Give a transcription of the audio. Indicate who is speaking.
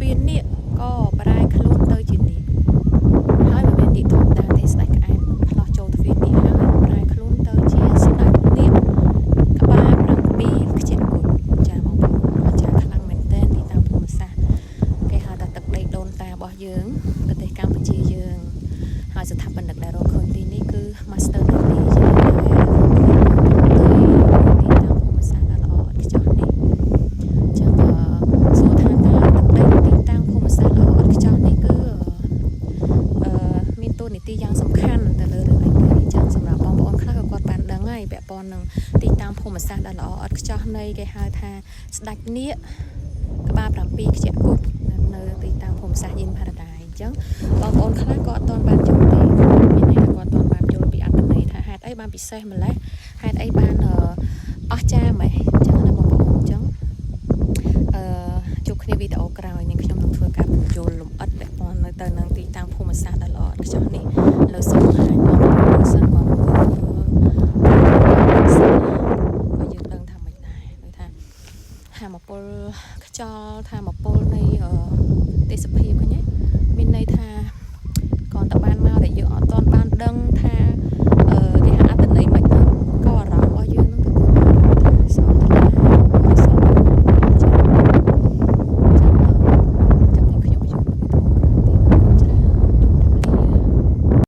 Speaker 1: phiននេះក៏ប្រែខ្លួនទៅជានេះហើយមិនមែននេះធម្មតាទេស្ដេចក្អែបផ្លោះចូលទ្វារនេះហើយប្រែខ្លួនទៅជាស្ដេចនេះក្បាល7ខ្ជាក់គុជចាបងប្អូនអស្ចារ្យខ្លាំងមែនទែនទីតាំងភូមិសាស្ត្រគេហៅថាទឹកដីដូនតារបស់យើងប្រទេសកម្ពុជាយើងហើយស្ថាបនិកដែលរកឃើញទីនេះគឺ Master Navy ជាទីតាំងភូមិសាស្ត្រដ៏ល្អឥតខ្ចោះនេះចឹងសួរថាតើទឹកដីទីតាំងភូមិសាស្ត្រល្អឥតខ្ចោះនេះគឺមានតួនាទីយ៉ាងសំខាន់ទៅលើរឿងអីគេចឹងសម្រាប់បងប្អូនខ្លះក៏គាត់បានដឹងហើយពាក់ព័ន្ធនឹងទីតាំងភូមិសាស្ត្រដ៏ល្អឥតខ្ចោះនៃគេហៅថាស្ដេចនាគក្បាល7ខ្ជាក់គុជនៅទីតាំងភូមិសាស្ត្រយិនផារ៉ាដៃអញ្ចឹងបងប្អូនខ្លះក៏អត់ទាន់បានយល់ទេមានន័យថាគាត់អត់ទាន់បានយល់ពីអត្ថន័យថាហេតុអីបានពិសេសម្លេះហេតុអីបានអស្ចារ្យម៉េះអញ្ចឹងណាបងប្អូនអញ្ចឹងជួបគ្នាវីដេអូក្រោយនឹងខ្ញុំនឹងធ្វើការបញ្ចូលលម្អិតពាក់ព័ន្ធនៅទៅនឹងទីតាំងភូមិសាស្ត្រដ៏ល្អឥតខ្ចោះនេះលើសូមបង្ហាញបងប្អូនសិនបងប្អូនក៏យើងដឹងថាមិនដែរដូចថាធម្មពលខ្យល់ធម្មពលនៃទេសភាពកញ្ញា